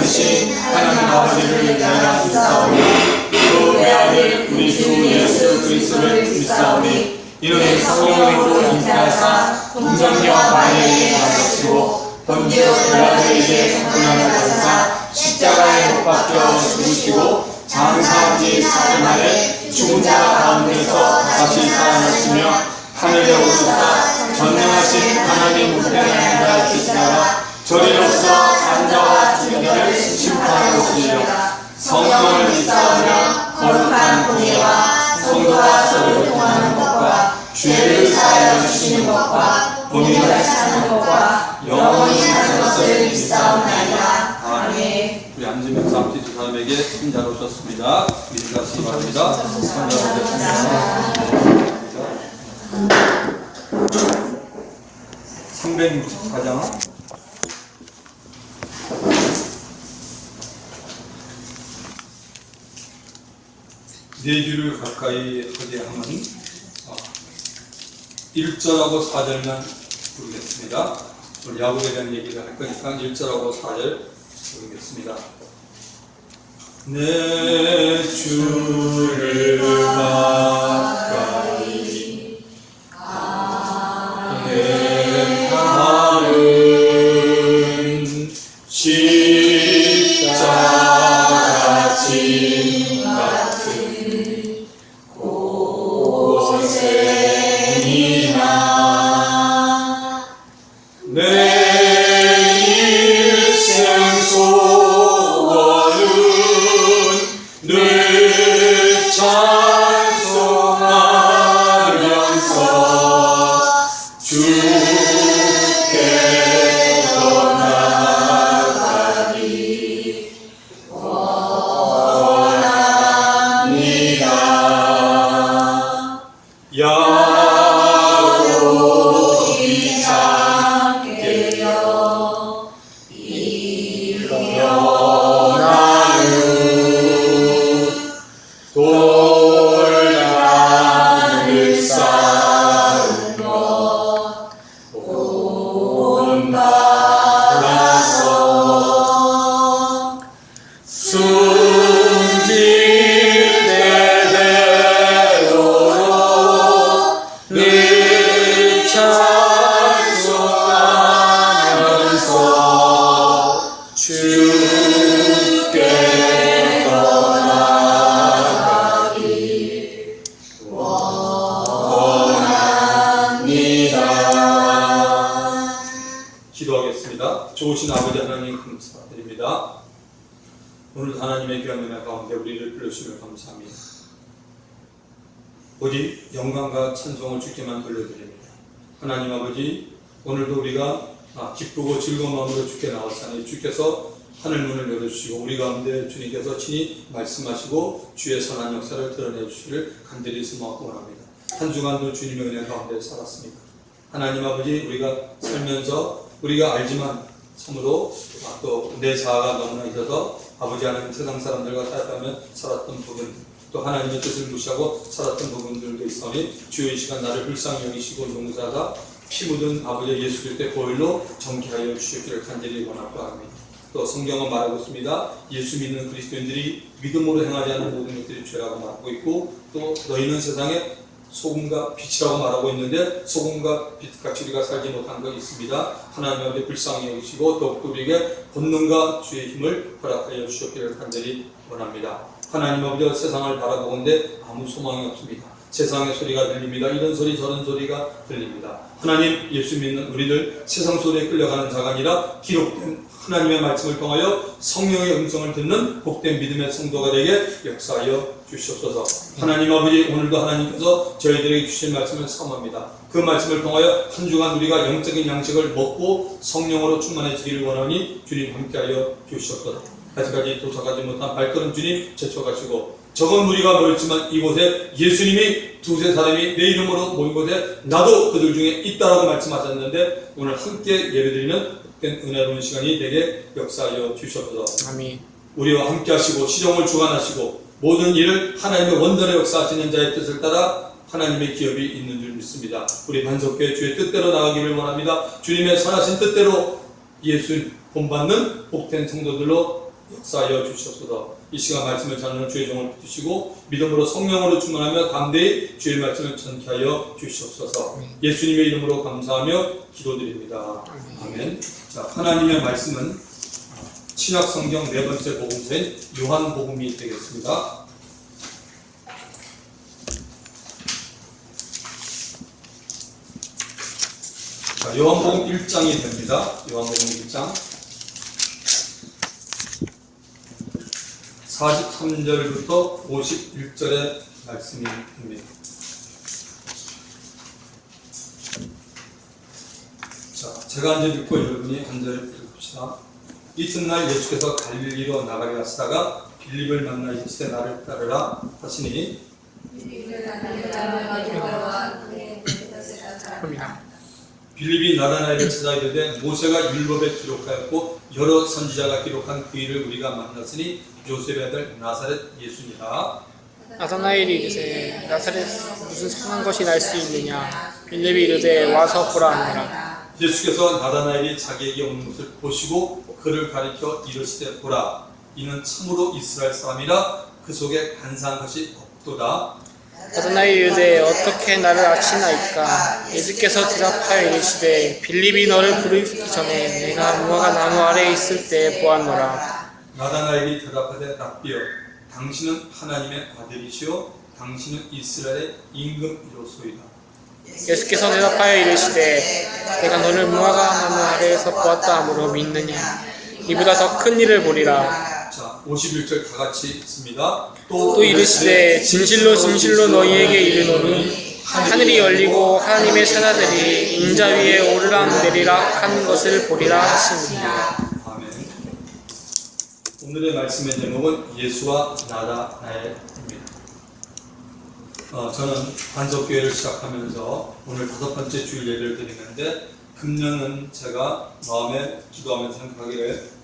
살아계신 하나님 아버지를 내가 믿사오니 또 내 아들 우리 주 예수 그리스도를 믿사오니 이는 성령으로 잉태하사 동정녀 마리아에게 나타나시고 본디오 빌라도에게 고난을 받으사 십자가에 못 박혀 죽으시고 장사지 4일 만에 죽은 자 가운데서 다시 살아나시며 하늘에 오르사 전능하신 하나님 우편에 앉아 계시다가 저리로서 산자와 죽은자를 심판하시리라. 성령을 믿사오며 거룩한 공예와 성도와 서로 통하는 것과 죄를 사하여 주시는 것과 본인을 사는 것과 영원히 사는 것을 믿사옵나이다. 아멘. 우리 앉으면서 앞뒤 두 사람에게 손잡아 주셨습니다. 믿으시기 바랍니다. 손잡아 주셨습니다. 364장 네 주를 가까이 하게 하면 1절하고 4절만 부르겠습니다. 오늘 야곱에 대한 얘기를 할 거니까 1절하고 4절 부르겠습니다. 내 주를 가까이 하게 하는 십자가 짐 같은 고생이나 내 일생 소원은 늘 찬송하면서 주께 떠나가기 원합니다. 야곱이 참게여 일어나는 돌담을 쌓은 것 본받아서 숨질 대대로 늘 찬송하면서 주께 떠나가기 원합니다. 기도하겠습니다. 좋으신 아버지 하나님 감사드립니다. 오늘 하나님의 귀한 은혜 가운데 우리를 불러주시며 감사합니다. 오직 영광과 찬송을 주께만 돌려드립니다. 하나님 아버지, 오늘도 우리가 기쁘고 즐거운 마음으로 주께 나왔사니 주께서 하늘문을 열어주시고 우리 가운데 주님께서 친히 말씀하시고 주의 선한 역사를 드러내 주시기를 간절히 소망하고 원합니다. 한 주간도 주님의 은혜 가운데 살았습니다. 하나님 아버지, 우리가 살면서 우리가 알지만 참으로 또 내 자아가 너무나 있어서 아버지 하나님 세상 사람들과 타협하며 살았던 부분, 또 하나님의 뜻을 무시하고 살았던 부분들도 있으니 주여 이 시간 나를 불쌍히 여기시고 용서하사 피 묻은 아버지 예수 그리스도의 보혈로 정케하여 주시기를 간절히 원하고 합니다. 또 성경은 말하고 있습니다. 예수 믿는 그리스도인들이 믿음으로 행하지 않는 모든 것들이 죄라고 말하고 있고, 또 너희는 세상에 소금과 빛이라고 말하고 있는데 소금과 빛같이 우리가 살지 못한 것이 있습니다. 하나님 아버지 불쌍히 여기시고 더욱더 우리에게 권능과 주의 힘을 허락하여 주셨기를 간절히 원합니다. 하나님 아버지, 세상을 바라보건대 아무 소망이 없습니다. 세상의 소리가 들립니다. 이런 소리 저런 소리가 들립니다. 하나님, 예수 믿는 우리들 세상 소리에 끌려가는 자가 아니라 기록된 하나님의 말씀을 통하여 성령의 음성을 듣는 복된 믿음의 성도가 되게 역사하여 주시옵소서. 하나님 아버지, 오늘도 하나님께서 저희들에게 주신 말씀을 사모합니다. 그 말씀을 통하여 한 주간 우리가 영적인 양식을 먹고 성령으로 충만해지기를 원하니 주님 함께하여 주시옵소서. 아직까지 도착하지 못한 발걸음 주님 제쳐가시고, 적은 무리가 모였지만 이곳에 예수님이 두세 사람이 내 이름으로 모인 곳에 나도 그들 중에 있다라고 말씀하셨는데, 오늘 함께 예배드리는 복된 은혜로운 시간이 되게 역사하여 주시옵소서. 아멘. 우리와 함께 하시고 시종을 주관하시고 모든 일을 하나님의 원전의 역사하시는 자의 뜻을 따라 하나님의 기업이 있는 줄 믿습니다. 우리 반석교회 주의 뜻대로 나가기를 원합니다. 주님의 선하신 뜻대로 예수 본받는 복된 성도들로 역사하여 주시옵소서. 이 시간 말씀을 전하는 주의 종을 붙드시고 믿음으로 성령으로 충만하며 담대히 주의 말씀을 전케하여 주시옵소서. 예수님의 이름으로 감사하며 기도드립니다. 아멘. 자, 하나님의 말씀은 신약 성경 네 번째 복음서인 요한복음이 되겠습니다. 자, 요한복음 1장이 됩니다. 요한복음 1장 43절부터 51절의 말씀이 됩니다. 자, 제가 한 절 읽고 여러분이 한 절 읽읍시다. 이튿날 예수께서 갈릴리로 나가려 하시다가 빌립을 만나 이르시되 나를 따르라 하시니 빌립이 나다나엘을 찾아 이르되 모세가 율법에 기록하였고 여러 선지자가 기록한 그 일을 우리가 만났으니 요셉의 아들 나사렛 예수니라. 나다나엘이 이르되 나사렛에서 무슨 선한 것이 날 수 있느냐. 빌립이 이르되 와서 보라 하니라. 예수께서 나다나엘이 자기에게 오는 것을 보시고 그를 가리켜 이르시되 보라, 이는 참으로 이스라엘 사람이라 그 속에 간사한 것이 없도다. 나다나엘이 이르되 어떻게 나를 아시나이까. 예수께서 대답하여 이르시되 빌립이 너를 부르기 전에 내가 무화과 나무 아래에 있을 때 보았노라. 나다나엘이 대답하되 랍비여, 당신은 하나님의 아들이시오 당신은 이스라엘의 임금이로소이다. 예수께서 대답하여 이르시되 내가 너를 무화과 나무 아래에서 보았다 하므로 믿느냐. 이보다 더 큰 일을 보리라. 자, 51절 다 같이 읽습니다. 또 이르시되 진실로 진실로 너희에게 이르노니 하늘이 열리고 하나님의 사자들이 인자 위에 오르락내리락 하는 것을 보리라 하시니라. 아멘. 오늘의 말씀의 제목은 예수와 나다나엘입니다. 저는 반석교회를 시작하면서 오늘 5번째 주일 예배를 드리는데 금년은 제가 마음에 기도하면서 생각하기를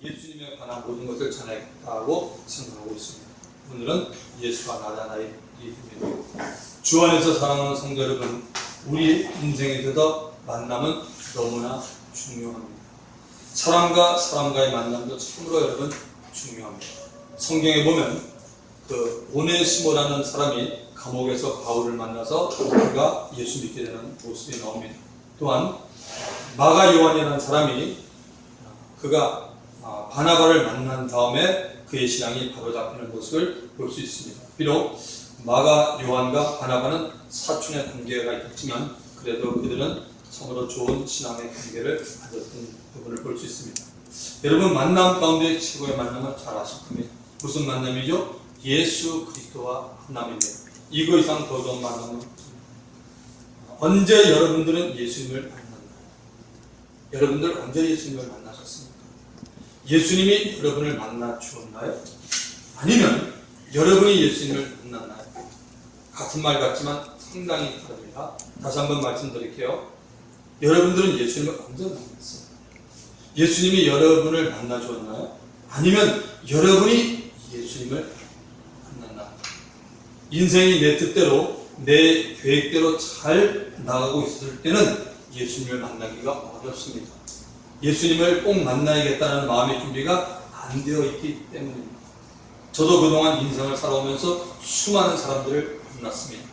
예수님에 관한 모든 것을 전하겠다고 생각하고 있습니다. 오늘은 예수와 나다나엘입니다. 주 안에서 사랑하는 성도 여러분, 우리 인생에서 만남은 너무나 중요합니다. 사람과 사람과의 만남도 참으로 여러분 중요합니다. 성경에 보면 그 오네시모라는 사람이 감옥에서 바울을 만나서 그가 예수 믿게 되는 모습이 나옵니다. 또한 마가 요한이라는 사람이 그가 바나바를 만난 다음에 그의 신앙이 바로잡히는 모습을 볼 수 있습니다. 비록 마가 요한과 바나바는 사촌의 관계가 있지만 그래도 그들은 참으로 좋은 신앙의 관계를 가졌던 부분을 볼 수 있습니다. 여러분, 만남 가운데 최고의 만남은 잘 아실 겁니다. 무슨 만남이죠? 예수 그리스도와 만남입니다. 이거 이상 더 좋은 만남은 언제 여러분들은 예수님을 만났나요? 여러분들 언제 예수님을 만나셨습니까? 예수님이 여러분을 만나 주었나요? 아니면 여러분이 예수님을 만났나요? 같은 말 같지만 상당히 다릅니다. 다시 한번 말씀드릴게요. 여러분들은 예수님을 언제 만났어요? 예수님이 여러분을 만나 주었나요? 아니면 여러분이 예수님을 만났나요? 인생이 내 뜻대로 내 계획대로 잘 나가고 있을 때는 예수님을 만나기가 어렵습니다. 예수님을 꼭 만나야겠다는 마음의 준비가 안 되어 있기 때문입니다. 저도 그동안 인생을 살아오면서 수많은 사람들을 만났습니다.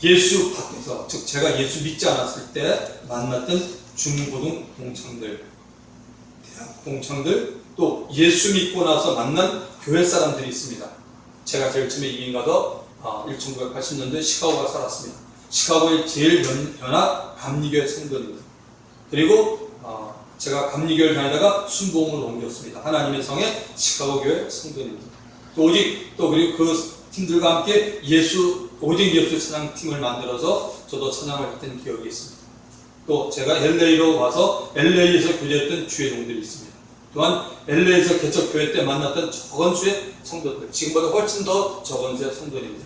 예수 밖에서, 즉 제가 예수 믿지 않았을 때 만났던 중고등 동창들, 대학 동창들, 또 예수 믿고 나서 만난 교회 사람들이 있습니다. 제가 제일 처음에 이민 가서 1980년도에 시카고에 살았습니다. 시카고의 제일 연합 감리교회 성도입니다. 그리고 제가 감리교회를 다니다가 순복음으로 옮겼습니다. 하나님의 성의 시카고 교회 성도입니다. 그리고 그 팀들과 함께 오직 예수 찬양팀을 만들어서 저도 찬양을 했던 기억이 있습니다. 또 제가 LA로 와서 LA에서 교제했던 주의 종들이 있습니다. 또한 LA에서 개척교회 때 만났던 적은 수의 성도들, 지금보다 훨씬 더 적은 수의 성도입니다.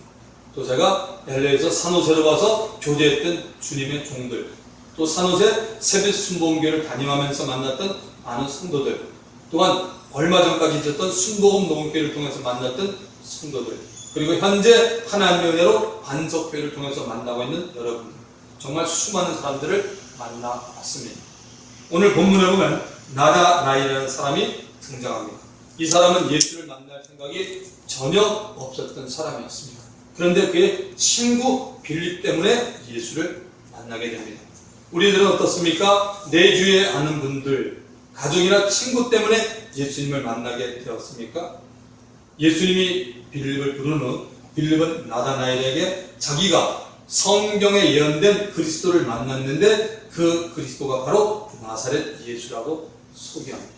또 제가 LA에서 산호세로 와서 교제했던 주님의 종들, 또 산호세 세빛 순복음교회를 다ним하면서 만났던 많은 성도들, 또한 얼마 전까지 있었던 순복음 농교회를 통해서 만났던 성도들, 그리고 현재 하나님의 은혜로 반석교회를 통해서 만나고 있는 여러분들, 정말 수많은 사람들을 만나봤습니다. 오늘 본문에 보면 나다나엘이라는 사람이 등장합니다. 이 사람은 예수를 만날 생각이 전혀 없었던 사람이었습니다. 그런데 그의 친구 빌립 때문에 예수를 만나게 됩니다. 우리들은 어떻습니까? 내 주위에 아는 분들, 가족이나 친구 때문에 예수님을 만나게 되었습니까? 예수님이 빌립을 부른 후 빌립은 나다나엘에게 자기가 성경에 예언된 그리스도를 만났는데 그 그리스도가 바로 나사렛 예수라고 소개합니다.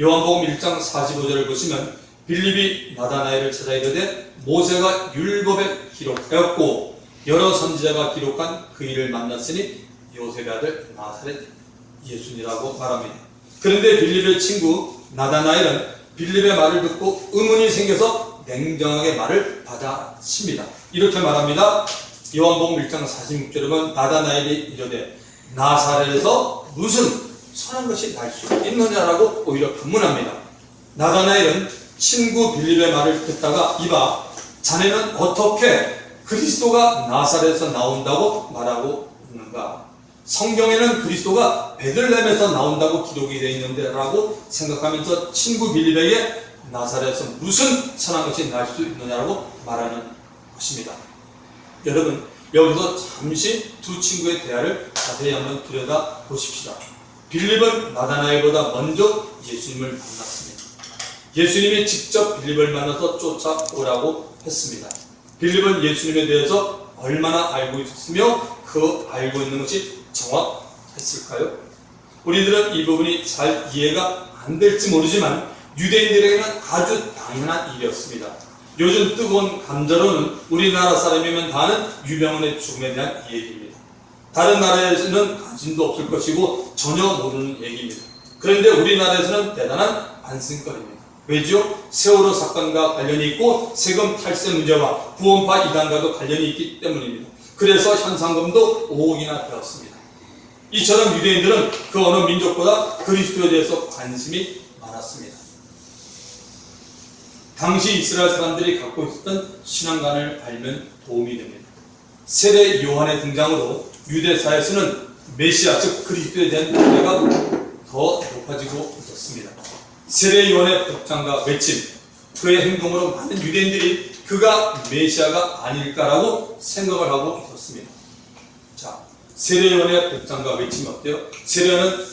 요한복음 1장 45절을 보시면 빌립이 나다나엘을 찾아 이르되 모세가 율법에 기록하였고 여러 선지자가 기록한 그 일을 만났으니 요셉의 아들 나사렛 예수니라고 말합니다. 그런데 빌립의 친구 나다나엘은 빌립의 말을 듣고 의문이 생겨서 냉정하게 말을 받아칩니다. 이렇게 말합니다. 요한복음 1장 46절에 보면 나다나엘이 이르되 나사렛에서 무슨 선한 것이 날 수 있느냐라고 오히려 반문합니다. 나다나엘은 친구 빌립의 말을 듣다가 이봐 자네는 어떻게 그리스도가 나사렛에서 나온다고 말하고 있는가? 성경에는 그리스도가 베들레헴에서 나온다고 기록이 되어 있는데 라고 생각하면서 친구 빌립에게 나사렛에서 무슨 선한 것이 날 수 있느냐라고 말하는 것입니다. 여러분 여기서 잠시 두 친구의 대화를 자세히 한번 들여다 보십시다. 빌립은 나다나엘보다 먼저 예수님을 만났습니다. 예수님이 직접 빌립을 만나서 쫓아오라고 했습니다. 빌립은 예수님에 대해서 얼마나 알고 있었으며 그 알고 있는 것이 정확했을까요? 우리들은 이 부분이 잘 이해가 안 될지 모르지만 유대인들에게는 아주 당연한 일이었습니다. 요즘 뜨거운 감자로는 우리나라 사람이면 다 아는 유병원의 죽음에 대한 얘기입니다. 다른 나라에서는 관심도 없을 것이고 전혀 모르는 얘기입니다. 그런데 우리나라에서는 대단한 관심거리입니다. 왜죠? 세월호 사건과 관련이 있고 세금 탈세 문제와 구원파 이단과도 관련이 있기 때문입니다. 그래서 현상금도 5억이나 되었습니다. 이처럼 유대인들은 그 어느 민족보다 그리스도에 대해서 관심이 많았습니다. 당시 이스라엘 사람들이 갖고 있었던 신앙관을 알면 도움이 됩니다. 세례 요한의 등장으로 유대사에서는 메시아 즉 그리스도에 대한 기대가 더 높아지고 있었습니다. 세례 요한의 복장과 외침, 그의 행동으로 많은 유대인들이 그가 메시아가 아닐까라고 생각을 하고 있었습니다. 자, 세례 요한의 복장과 외침이 어때요? 세례 요한은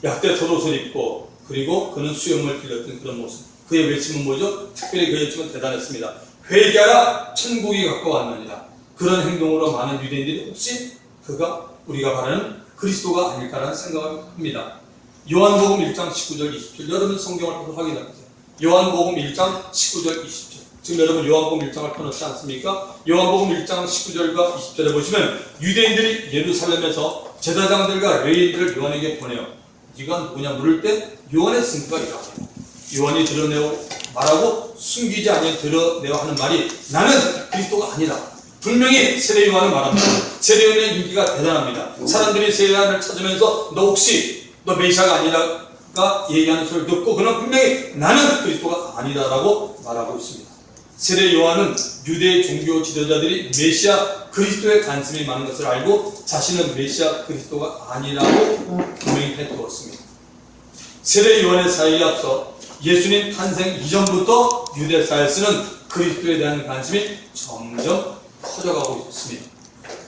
약대 겉옷을 입고 그리고 그는 수염을 길렀던 그런 모습. 그의 외침은 뭐죠? 특별히 그의 외침은 대단했습니다. 회개하라 천국이 가까웠느니라. 그런 행동으로 많은 유대인들이 혹시 그가 우리가 바라는 그리스도가 아닐까라는 생각을 합니다. 요한복음 1장 19절 20절 여러분 성경을 보고 확인해보세요. 요한복음 1장 19절 20절 지금 여러분 요한복음 1장을 펴놓지 않습니까? 요한복음 1장 19절과 20절에 보시면 유대인들이 예루살렘에서 제사장들과 레위인들을 요한에게 보내요. 네가 누구냐 물을 때 요한의 승부가 이라고 해요. 요한이 드러내고 말하고 숨기지 아니하여 드러내어 하는 말이 나는 그리스도가 아니다. 분명히 세례 요한은 말합니다. 세례 요한의 인기가 대단합니다. 사람들이 세례 요한을 찾으면서 너 혹시 너 메시아가 아니라가 얘기하는 소리를 듣고 그는 분명히 나는 그리스도가 아니다라고 말하고 있습니다. 세례 요한은 유대 종교 지도자들이 메시아 그리스도에 관심이 많은 것을 알고 자신은 메시아 그리스도가 아니라고 분명히 해두었습니다. 세례 요한의 사역에 앞서 예수님 탄생 이전부터 유대사에서는 그리스도에 대한 관심이 점점 커져가고 있습니다.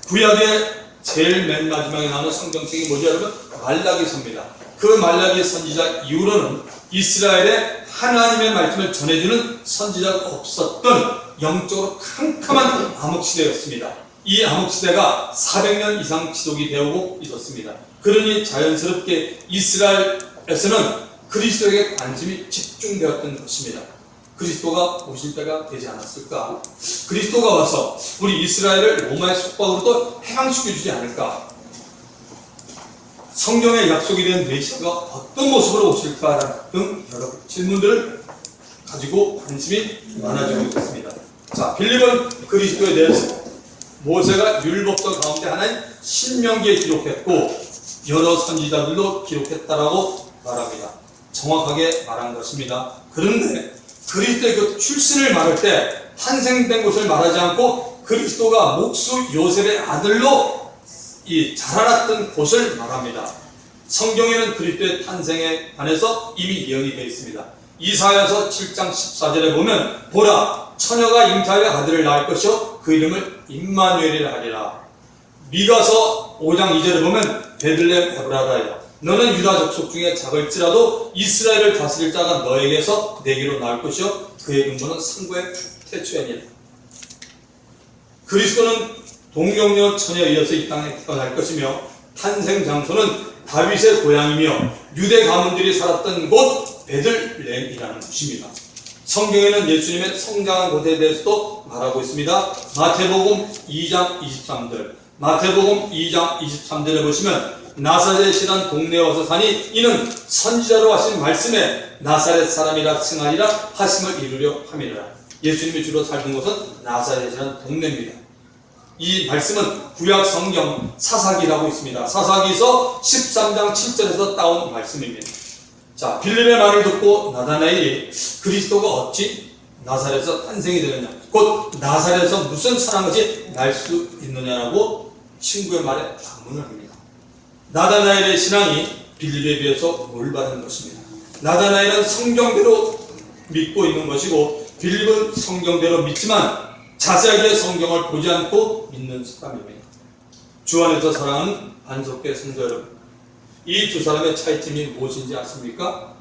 구약의 제일 맨 마지막에 나오는 성경책이 뭐죠 여러분? 말라기서입니다. 그 말라기 선지자 이후로는 이스라엘에 하나님의 말씀을 전해주는 선지자가 없었던 영적으로 캄캄한 암흑시대였습니다. 이 암흑시대가 400년 이상 지속이 되고 있었습니다. 그러니 자연스럽게 이스라엘에서는 그리스도에게 관심이 집중되었던 것입니다. 그리스도가 오실 때가 되지 않았을까? 그리스도가 와서 우리 이스라엘을 로마의 속박으로도 해방시켜주지 않을까? 성경에 약속이 된 메시아가 어떤 모습으로 오실까 등 여러 질문들을 가지고 관심이 많아지고 있습니다. 자, 빌립은 그리스도에 대해서 모세가 율법서 가운데 하나인 신명기에 기록했고 여러 선지자들도 기록했다라고 말합니다. 정확하게 말한 것입니다. 그런데 그리스도의 그 출신을 말할 때 탄생된 곳을 말하지 않고 그리스도가 목수 요셉의 아들로 자라났던 곳을 말합니다. 성경에는 그리스도의 탄생에 관해서 이미 예언이 되어 있습니다. 이사야서 7장 14절에 보면 보라 처녀가 잉타의 아들을 낳을 것이요 그 이름을 임마누엘이라 하리라. 미가서 5장 2절에 보면 베들레헴 에브라다여 너는 유다 족속 중에 작을지라도 이스라엘을 다스릴 자가 너에게서 내게로 나올 것이요 그의 근본은 상고의 태초에니라. 그리스도는 동정녀 처녀에 이어서 이 땅에 태어날 것이며 탄생 장소는 다윗의 고향이며 유대 가문들이 살았던 곳 베들레헴이라는 곳입니다. 성경에는 예수님의 성장한 곳에 대해서도 말하고 있습니다. 마태복음 2장 23절 마태복음 2장 23절에 보시면 나사렛이란 동네에 와서 사니 이는 선지자로 하신 말씀에 나사렛 사람이라 칭하리라 하심을 이루려 함이라. 예수님이 주로 살던 곳은 나사렛이라는 동네입니다. 이 말씀은 구약 성경 사사기라고 있습니다. 사사기서 13장 7절에서 따온 말씀입니다. 자, 빌립의 말을 듣고 나다나엘이 그리스도가 어찌 나사렛에서 탄생이 되느냐, 곧 나사렛에서 무슨 선한 것이 날 수 있느냐라고 친구의 말에 반문을 합니다. 나다나엘의 신앙이 빌립에 비해서 올바른 것입니다. 나다나엘은 성경대로 믿고 있는 것이고 빌립은 성경대로 믿지만 자세하게 성경을 보지 않고 믿는 사람입니다. 주 안에서 사랑하는 안석계 성도 여러분, 이 두 사람의 차이점이 무엇인지 아십니까?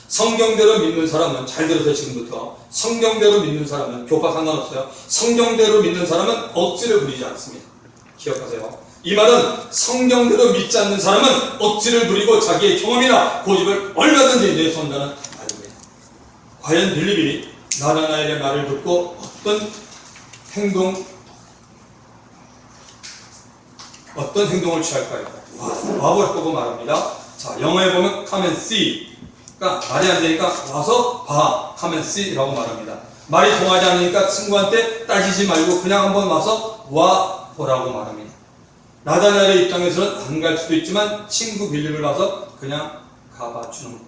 성경대로 믿는 사람은, 잘 들으세요. 지금부터 성경대로 믿는 사람은 교파 상관없어요. 성경대로 믿는 사람은 억지를 부리지 않습니다. 기억하세요. 이 말은 성경대로 믿지 않는 사람은 억지를 부리고 자기의 경험이나 고집을 얼마든지 내세운다는 말입니다. 과연 빌립이 나다나엘의 말을 듣고 어떤 행동을 취할까요? 와볼 거고 말합니다. 자, 영어에 보면 come and see. 그러니까 말이 안 되니까 와서 봐. come and see 라고 말합니다. 말이 통하지 않으니까 친구한테 따지지 말고 그냥 한번 와서 와 보라고 말합니다. 나다나엘의 입장에서는 안 갈 수도 있지만 친구 빌립을 봐서 그냥 가봐 주는 겁니다.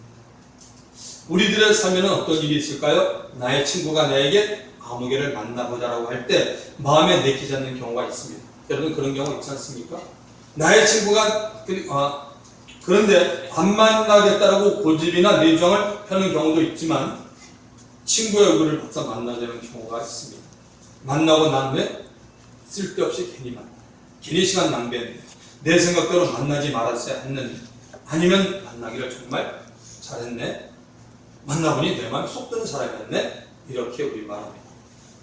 우리들의 삶에는 어떤 일이 있을까요? 나의 친구가 나에게 아무개를 만나보자라고 할 때 마음에 내키지 않는 경우가 있습니다. 여러분 그런 경우 있지 않습니까? 나의 친구가 그런데 안 만나겠다라고 고집이나 내주장을 펴는 경우도 있지만 친구의 얼굴을 봐서 만나자는 경우가 있습니다. 만나고 난 후에 쓸데없이 괜히 만나, 괜히 시간 낭비했네, 내 생각대로 만나지 말았어야 했는데, 아니면 만나기를 정말 잘했네, 만나보니 내 마음에 쏙 드는 사람이었네, 이렇게 우리 말합니다.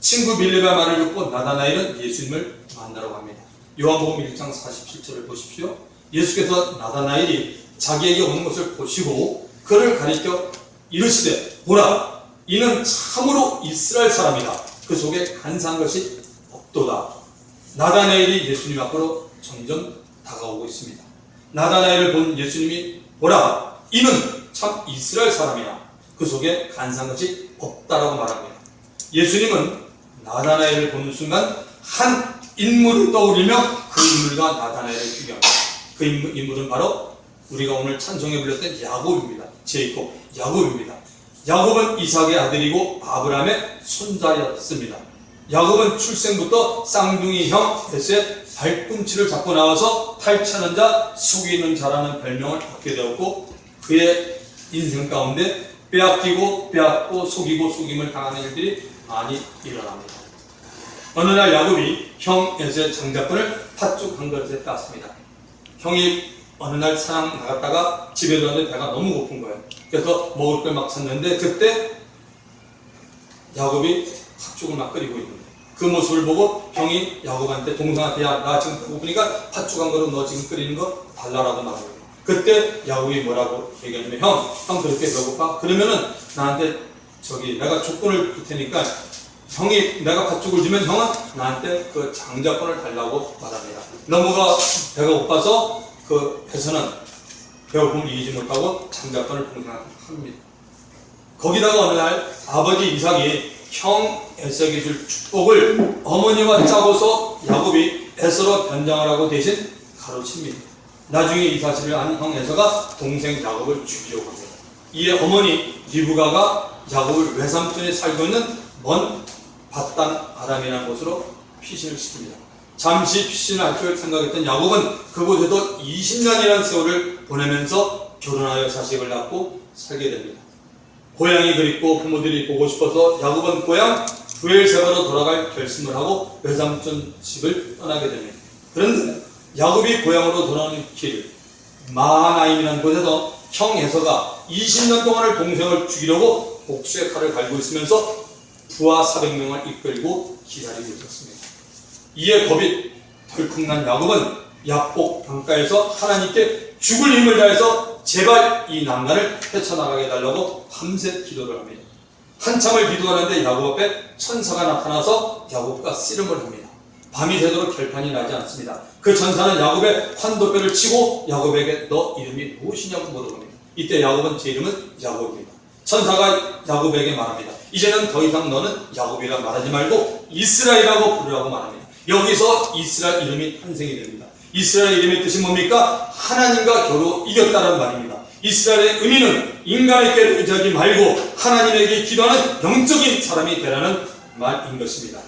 친구 빌립의 말을 듣고 나다나엘은 예수님을 만나러 갑니다. 요한복음 1장 47절을 보십시오. 예수께서 나다나엘이 자기에게 오는 것을 보시고 그를 가리켜 이르시되 보라 이는 참으로 이스라엘 사람이다. 그 속에 간사한 것이 없도다. 나다나엘이 예수님 앞으로 점점 다가오고 있습니다. 나다나엘을 본 예수님이 보라 이는 참 이스라엘 사람이야. 그 속에 간사한 것이 없다라고 말합니다. 예수님은 나다나엘을 보는 순간 한 인물을 떠올리며 그 인물과 나다나엘을 비교합니다. 그 인물은 바로 우리가 오늘 찬송에 불렸던 야곱입니다. 제이콥, 야곱입니다. 야곱은 이삭의 아들이고 아브라함의 손자였습니다. 야곱은 출생부터 쌍둥이 형 에서의 발꿈치를 잡고 나와서 탈취하는 자, 속이는 자라는 별명을 받게 되었고 그의 인생 가운데 빼앗기고 빼앗고 속이고 속임을 당하는 일들이 많이 일어납니다. 어느 날 야곱이 형 에서의 장자권을 팥죽 한 그릇에 땄습니다. 형이 어느 날 사냥 나갔다가 집에 들어왔는데 배가 너무 고픈 거예요. 그래서 먹을 걸 막 찾는데 그때 야곱이 팥죽을 막 끓이고 있는 거예요. 그 모습을 보고 형이 야곱한테, 동생한테, 야, 나 지금 배고프니까 팥죽 한 그릇 너 지금 끓이는 거 달라라고 말하고, 그때 야곱이 뭐라고 얘기하냐면 형 그렇게 배고파? 그러면은 나한테 내가 조건을 줄 테니까 형이 내가 팥죽을 주면 형은 나한테 그 장자권을 달라고 말합니다. 너무가 배가 고파서 그 해서는 배고픔을 이기지 못하고 장자권을 동생한테 합니다. 거기다가 어느 날 아버지 이삭이 형 에서에게 줄 축복을 어머니와 짜고서 야곱이 에서로 변장하라고 대신 가로칩니다. 나중에 이 사실을 안 형 에서가 동생 야곱을 죽이려고 합니다. 이에 어머니 리브가가 야곱을 외삼촌이 살고 있는 먼 바단 아람이라는 곳으로 피신을 시킵니다. 잠시 피신할 걸 생각했던 야곱은 그곳에도 20년이라는 세월을 보내면서 결혼하여 자식을 낳고 살게 됩니다. 고향이 그립고 부모들이 보고 싶어서 야곱은 고향 브엘세바로 돌아갈 결심을 하고 외삼촌 집을 떠나게 됩니다. 그런데 야곱이 고향으로 돌아오는 길 마하나임이라는 곳에서 형 에서가 20년 동안을 동생을 죽이려고 복수의 칼을 갈고 있으면서 부하 400명을 이끌고 기다리고 있었습니다. 이에 겁이 덜컥 난 야곱은 약복 강가에서 하나님께 죽을 힘을 다해서 제발 이 난간을 헤쳐나가게 해달라고 밤새 기도를 합니다. 한참을 기도하는데 야곱 앞에 천사가 나타나서 야곱과 씨름을 합니다. 밤이 새도록 결판이 나지 않습니다. 그 천사는 야곱의 환도뼈를 치고 야곱에게 너 이름이 무엇이냐고 물어봅니다. 이때 야곱은 제 이름은 야곱입니다. 천사가 야곱에게 말합니다. 이제는 더 이상 너는 야곱이라 말하지 말고 이스라엘이라고 부르라고 말합니다. 여기서 이스라엘 이름이 탄생이 됩니다. 이스라엘 이름의 뜻이 뭡니까? 하나님과 겨루 이겼다는 말입니다. 이스라엘의 의미는 인간에게 의지하지 말고 하나님에게 기도하는 영적인 사람이 되라는 말인 것입니다.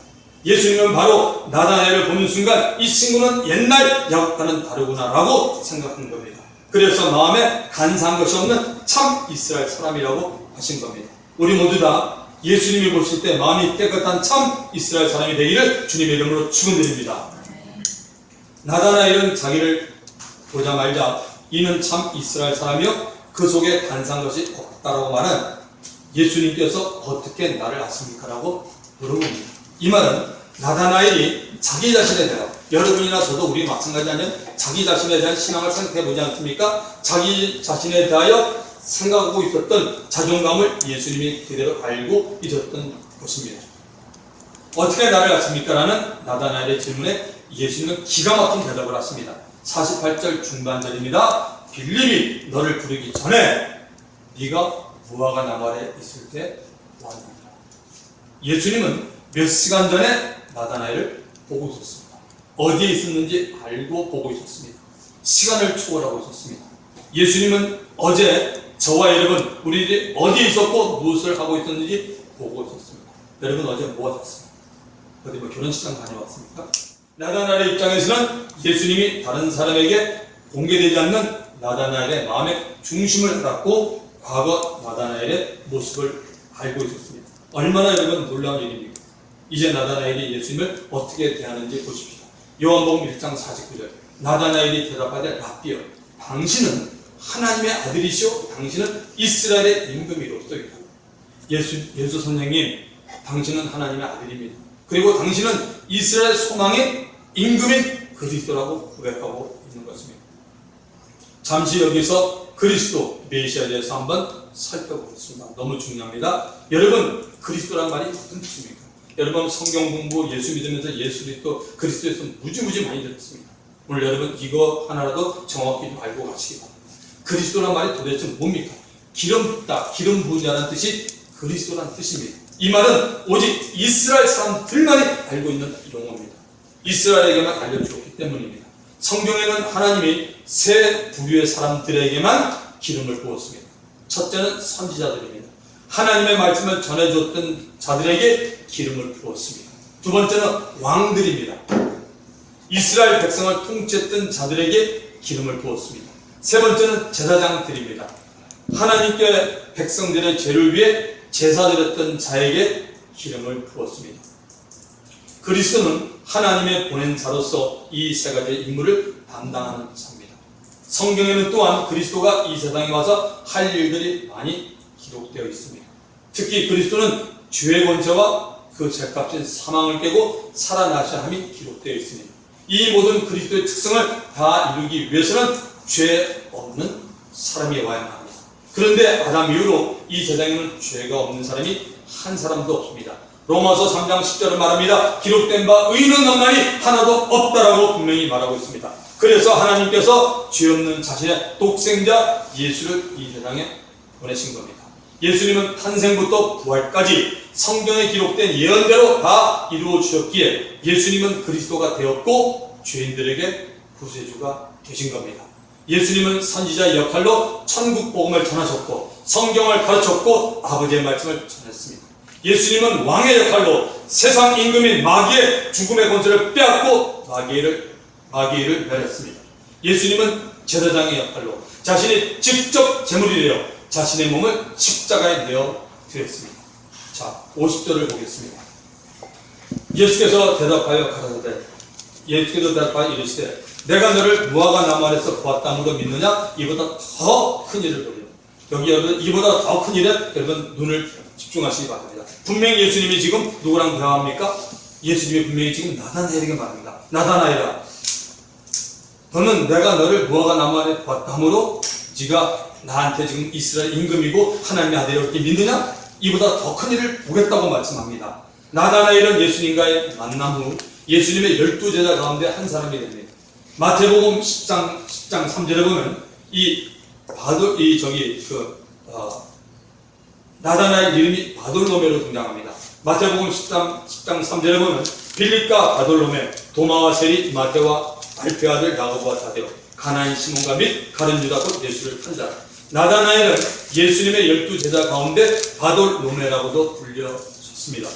예수님은 바로 나다나엘을 보는 순간 이 친구는 옛날 야곱과는 다르구나 라고 생각한 겁니다. 그래서 마음에 간사한 것이 없는 참 이스라엘 사람이라고 하신 겁니다. 우리 모두 다 예수님이 보실 때 마음이 깨끗한 참 이스라엘 사람이 되기를 주님의 이름으로 축원드립니다. 나다나엘은 자기를 보자 말자 이는 참 이스라엘 사람이요 그 속에 간사한 것이 없다라고 말한 예수님께서 어떻게 나를 아십니까? 라고 물어봅니다. 이 말은 나다나엘이 자기 자신에 대하여 여러분이나 저도 우리 마찬가지 아니면 자기 자신에 대한 신앙을 생각해 보지 않습니까? 자기 자신에 대하여 생각하고 있었던 자존감을 예수님이 그대로 알고 있었던 것입니다. 어떻게 나를 아십니까? 라는 나다나엘의 질문에 예수님은 기가 막힌 대답을 하십니다. 48절 중반절입니다. 빌립이 너를 부르기 전에 네가 무화과 나무 아래 있을 때 왔느니라. 예수님은 몇 시간 전에 나다나엘을 보고 있었습니다. 어디에 있었는지 알고 보고 있었습니다. 시간을 초월하고 있었습니다. 예수님은 어제 저와 여러분 우리들이 어디에 있었고 무엇을 하고 있었는지 보고 있었습니다. 여러분 어제 뭐 하셨습니까? 어디 뭐 결혼식장 다녀왔습니까? 나다나엘의 입장에서는 예수님이 다른 사람에게 공개되지 않는 나다나엘의 마음의 중심을 알았고 과거 나다나엘의 모습을 알고 있었습니다. 얼마나 여러분 놀라운 일입니까? 이제 나다나엘이 예수님을 어떻게 대하는지 보십시오. 요한복음 1장 49절 나다나엘이 대답하되 라삐여 당신은 하나님의 아들이시오 당신은 이스라엘의 임금이로서 있다. 예수 선생님 당신은 하나님의 아들입니다. 그리고 당신은 이스라엘 소망의 임금인 그리스도라고 고백하고 있는 것입니다. 잠시 여기서 그리스도 메시아에 대해서 한번 살펴보겠습니다. 너무 중요합니다. 여러분 그리스도란 말이 무슨 뜻입니까? 여러분 성경 공부 예수 믿으면서 예수 그리스도에서 무지 많이 들었습니다. 오늘 여러분 이거 하나라도 정확히 좀 알고 가시기 바랍니다. 그리스도란 말이 도대체 뭡니까? 기름 붓다, 기름 부으자는 뜻이 그리스도란 뜻입니다. 이 말은 오직 이스라엘 사람들만이 알고 있는 용어입니다. 이스라엘에게만 알려주었기 때문입니다. 성경에는 하나님이 세 부류의 사람들에게만 기름을 부었습니다. 첫째는 선지자들입니다. 하나님의 말씀을 전해주었던 자들에게 기름을 부었습니다. 두 번째는 왕들입니다. 이스라엘 백성을 통치했던 자들에게 기름을 부었습니다. 세 번째는 제사장들입니다. 하나님께 백성들의 죄를 위해 제사드렸던 자에게 기름을 부었습니다. 그리스도는 하나님의 보낸 자로서 이 세 가지의 임무를 담당하는 자입니다. 성경에는 또한 그리스도가 이 세상에 와서 할 일들이 많이 기록되어 있습니다. 특히 그리스도는 죄의 권세와 그 죄값인 사망을 깨고 살아나셔야 함이 기록되어 있습니다. 이 모든 그리스도의 특성을 다 이루기 위해서는 죄 없는 사람이 와야 합니다. 그런데 아담 이후로 이 세상에는 죄가 없는 사람이 한 사람도 없습니다. 로마서 3장 10절을 말합니다. 기록된 바 의인은 없나니 하나도 없다라고 분명히 말하고 있습니다. 그래서 하나님께서 죄 없는 자신의 독생자 예수를 이 세상에 보내신 겁니다. 예수님은 탄생부터 부활까지 성경에 기록된 예언대로 다 이루어 주셨기에 예수님은 그리스도가 되었고 죄인들에게 구세주가 되신 겁니다. 예수님은 선지자의 역할로 천국 복음을 전하셨고 성경을 가르쳤고 아버지의 말씀을 전했습니다. 예수님은 왕의 역할로 세상 임금인 마귀의 죽음의 권세를 빼앗고 마귀를 멸했습니다. 예수님은 제사장의 역할로 자신이 직접 제물이 되어 자신의 몸을 십자가에 내어 드렸습니다. 자, 50절을 보겠습니다. 예수께서 대답하여 가라사대 이르시되 내가 너를 무화과 나무 아래서 보았다므로 믿느냐? 이보다 더 큰 일을 보리라. 여기 여러분 이보다 더 큰 일에 여러분 눈을 집중하시기 바랍니다. 분명히 예수님이 지금 누구랑 대화합니까? 예수님이 분명히 지금 나다나엘에게 말합니다. 나다나엘아, 너는 내가 너를 무화과 나무 아래 보았다므로 네가 나한테 지금 이스라엘 임금이고 하나님의 아들이었기 믿느냐? 이보다 더 큰 일을 보겠다고 말씀합니다. 나다나엘은 예수님과의 만남 후 예수님의 12제자 가운데 한 사람이 됩니다. 마태복음 10장 3절에 보면 나다나엘 이름이 바돌로메로 등장합니다. 마태복음 10장 3절에 보면 빌립과 바돌로메, 도마와 세리, 마태와 알페 아들 야고보와 다데오, 가나안 시몬과 및 가룟 유다 곧 예수를 판 자라. 나다나엘은 예수님의 12제자 가운데 바돌로메라고도 불려졌습니다.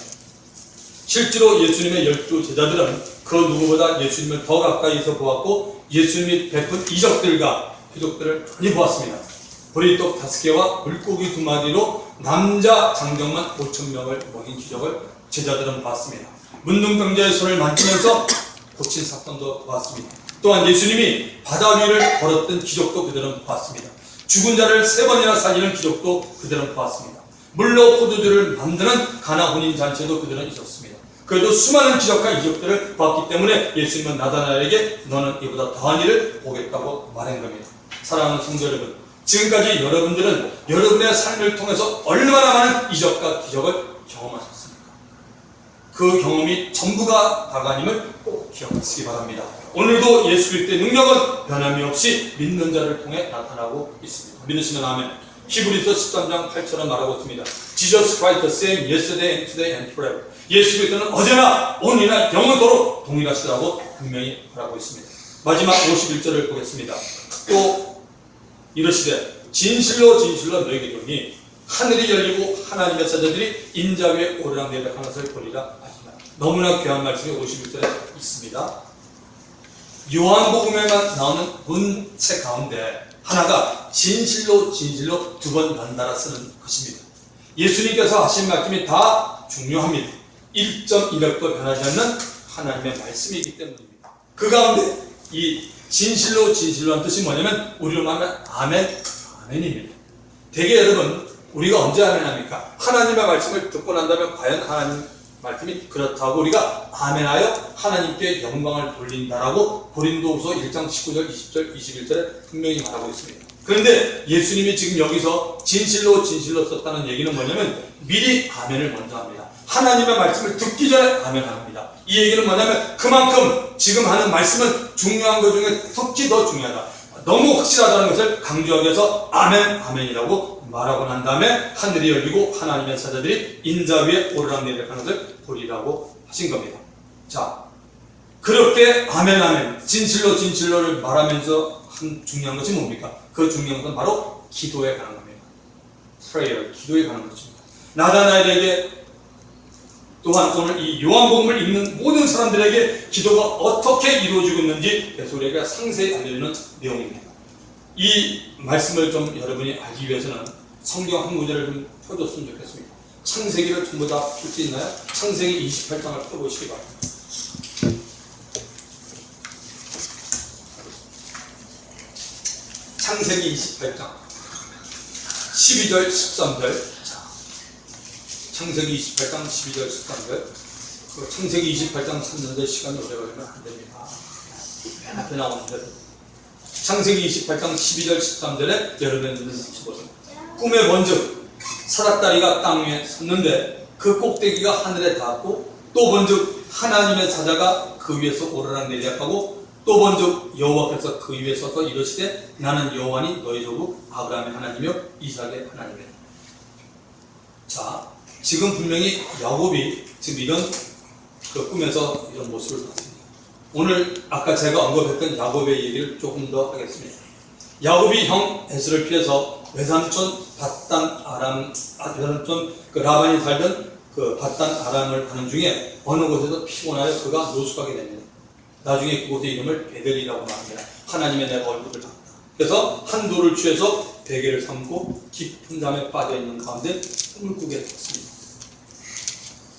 실제로 예수님의 12제자들은 그 누구보다 예수님을 더 가까이서 보았고 예수님이 베푼 이적들과 표적들을 많이 보았습니다. 보리떡 5개와 물고기 2마리로 남자 장정만 5,000명을 먹인 기적을 제자들은 봤습니다. 문둥병자의 손을 만지면서 고친 사건도 보았습니다. 또한 예수님이 바다 위를 걸었던 기적도 그들은 보았습니다. 죽은 자를 3번이나 살리는 기적도 그들은 보았습니다. 물로 포도주를 만드는 가나 혼인 잔치도 그들은 있었습니다. 그래도 수많은 기적과 이적들을 봤기 때문에 예수님은 나다나엘에게 너는 이보다 더한 일을 보겠다고 말한 겁니다. 사랑하는 성도 여러분, 지금까지 여러분들은 여러분의 삶을 통해서 얼마나 많은 이적과 기적을 경험하셨습니까? 그 경험이 전부가 다가 아님을 꼭 기억하시기 바랍니다. 오늘도 예수 그리스도의 능력은 변함이 없이 믿는 자를 통해 나타나고 있습니다. 믿으시면 아멘. 히브리서 13장 8절은 말하고 있습니다. Jesus Christ the same yesterday and today and forever. 예수 그리스도는 어제나 오늘이나 영원토록 동일하시다고 분명히 말하고 있습니다. 마지막 51절을 보겠습니다. 또 이르시되 진실로 너에게 이르노니 하늘이 열리고 하나님의 사자들이 인자 위에 오르락내리락 하는 것을 보리라 하시나. 너무나 귀한 말씀이 51절에 있습니다. 요한복음에만 나오는 문책 가운데 하나가 진실로 2번 연달아 쓰는 것입니다. 예수님께서 하신 말씀이 다 중요합니다. 1.100도 변하지 않는 하나님의 말씀이기 때문입니다. 그 가운데 이 진실로 한 뜻이 뭐냐면 우리로 말하면 아멘입니다. 되게 여러분 우리가 언제 아멘합니까? 하나님의 말씀을 듣고 난 다음에 과연 하나님 말씀이 그렇다고 우리가 아멘하여 하나님께 영광을 돌린다라고 고린도후서 1장 19절, 20절, 21절에 분명히 말하고 있습니다. 그런데 예수님이 지금 여기서 진실로 썼다는 얘기는 뭐냐면 미리 아멘을 먼저 합니다. 하나님의 말씀을 듣기 전에 아멘합니다. 이 얘기는 뭐냐면 그만큼 지금 하는 말씀은 중요한 것 중에 특히 더 중요하다. 너무 확실하다는 것을 강조하기 위해서 아멘이라고 말하고 난 다음에 하늘이 열리고 하나님의 사자들이 인자 위에 오르락내리락 하는 것을 보리라고 하신 겁니다. 자, 그렇게 아멘 진실로를 말하면서 한 중요한 것이 뭡니까? 그 중요한 것은 바로 기도에 관한 겁니다. prayer, 기도에 관한 것입니다. 나다나엘에게 또한 오늘 이 요한복음을 읽는 모든 사람들에게 기도가 어떻게 이루어지고 있는지 우리에게 상세히 알려주는 내용입니다. 이 말씀을 좀 여러분이 알기 위해서는 성경 한 구절을 좀 펴줬으면 좋겠습니다. 창세기를 전부 다 펼 수 있나요? 창세기 28장을 펴보시기 바랍니다. 창세기 28장 12절 13절. 창세기 28장 12절 13절. 창세기 28장 찾는데 시간이 오래 걸리면 안 됩니다. 맨 앞에 나오는데 창세기 28장 12절 13절에 여러분들은 보세요. 꿈에 번즉 사닥다리가 땅 위에 섰는데 그 꼭대기가 하늘에 닿았고 또 번즉 하나님의 사자가 그 위에서 오르락내리락하고 또 번즉 여호와께서 그 위에 서서 이르시되 나는 여호와니 너희 조국 아브라함의 하나님이요 이삭의 하나님이라. 자, 지금 분명히 야곱이 지금 이런 그 꿈에서 이런 모습을 봤습니다. 오늘 아까 제가 언급했던 야곱의 얘기를 조금 더 하겠습니다. 야곱이 형 에서를 피해서 외삼촌 바단 아람 외삼촌 그 라반이 살던 그 바단 아람을 가는 중에 어느 곳에서 피곤하여 그가 노숙하게 됩니다. 나중에 그곳의 이름을 베델이라고 말합니다. 하나님의 내가 얼굴을 봤다. 그래서 한 돌을 취해서 베개를 삼고 깊은 잠에 빠져있는 가운데 꿈을 꾸게 됐습니다.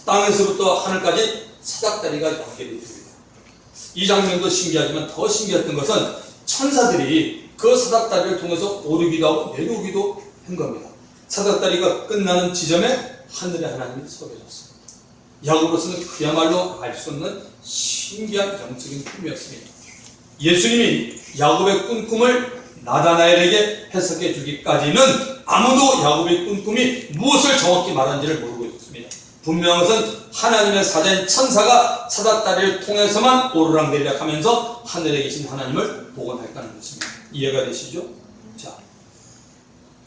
땅에서부터 하늘까지 사닥다리가 연결이 됩니다. 이 장면도 신기하지만 더 신기했던 것은 천사들이 그 사닥다리를 통해서 오르기도 하고 내려오기도 한 겁니다. 사닥다리가 끝나는 지점에 하늘의 하나님이 서 계셨습니다. 야고보서는 그야말로 알 수 없는 신기한 영적인 꿈이었습니다. 예수님이 야곱의 꿈을 나다나엘에게 해석해 주기까지는 아무도 야곱의 꿈이 무엇을 정확히 말하는지를 모르고 있었습니다. 분명한 것은 하나님의 사자인 천사가 사닥다리를 통해서만 오르락내리락 하면서 하늘에 계신 하나님을 복원했다는 것입니다. 이해가 되시죠? 자,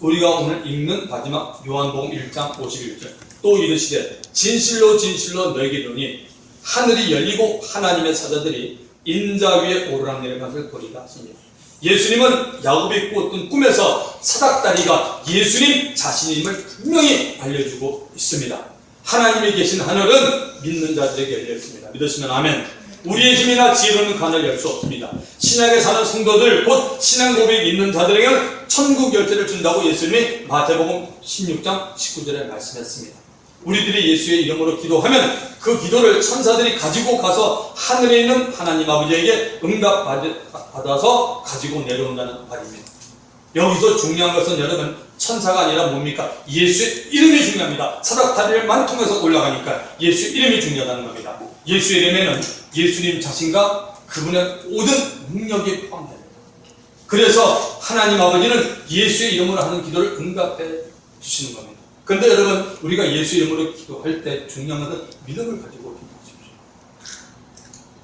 우리가 오늘 읽는 마지막 요한복음 1장 51절 또 이르시되 진실로 진실로 너에게 이르노니 하늘이 열리고 하나님의 사자들이 인자 위에 오르락내리락 것을 보리라 하십니다. 예수님은 야곱이 꾸었던 꿈에서 사닥다리가 예수님 자신임을 분명히 알려주고 있습니다. 하나님이 계신 하늘은 믿는 자들에게 열려있습니다. 믿으시면 아멘. 우리의 힘이나 지혜로는 간을 열 수 없습니다. 신약에 사는 성도들 곧 신앙 고백이 있는 자들에게는 천국 열쇠를 준다고 예수님이 마태복음 16장 19절에 말씀했습니다. 우리들이 예수의 이름으로 기도하면 그 기도를 천사들이 가지고 가서 하늘에 있는 하나님 아버지에게 응답받아서 가지고 내려온다는 말입니다. 여기서 중요한 것은 여러분 천사가 아니라 뭡니까? 예수의 이름이 중요합니다. 사닥다리를만 통해서 올라가니까 예수의 이름이 중요하다는 겁니다. 예수의 이름에는 예수님 자신과 그분의 모든 능력이 포함됩니다. 그래서 하나님 아버지는 예수의 이름으로 하는 기도를 응답해 주시는 겁니다. 그런데 여러분 우리가 예수 이름으로 기도할 때 중요한 것은 믿음을 가지고 기도하십시오.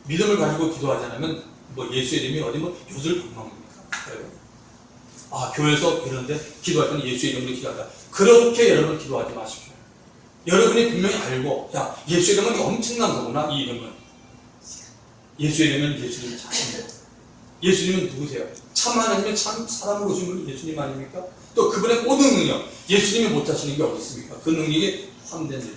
믿음을 가지고 기도하지 않으면 뭐 예수의 이름이 어디 뭐 요술방망입니까? 교회에서 이런데 기도할 때는 예수의 이름으로 기도하자. 그렇게 여러분 기도하지 마십시오. 여러분이 분명히 알고 예수의 이름은 엄청난 거구나. 이 이름은 예수의 이름은 예수님 자신이에요. 예수님은 누구세요? 참 하나님의 참 사람을 오신 분이 예수님 아닙니까? 또 그분의 모든 능력, 예수님이 못하시는 게 어디 있습니까? 그 능력이 포함된 일.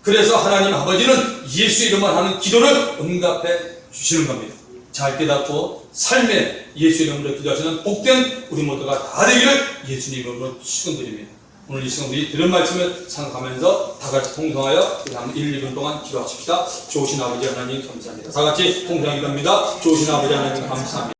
그래서 하나님 아버지는 예수 이름을 하는 기도를 응답해 주시는 겁니다. 잘 깨닫고 삶에 예수 이름으로 기도하시는 복된 우리 모두가 다 되기를 예수님 이름으로 축원드립니다. 오늘 이 시간 우리 들은 말씀을 생각하면서 다 같이 통성하여 다음 1, 2분 동안 기도하십시다. 좋으신 아버지 하나님 감사합니다. 다 같이 통성하기도 합니다. 좋으신 아버지 하나님 감사합니다.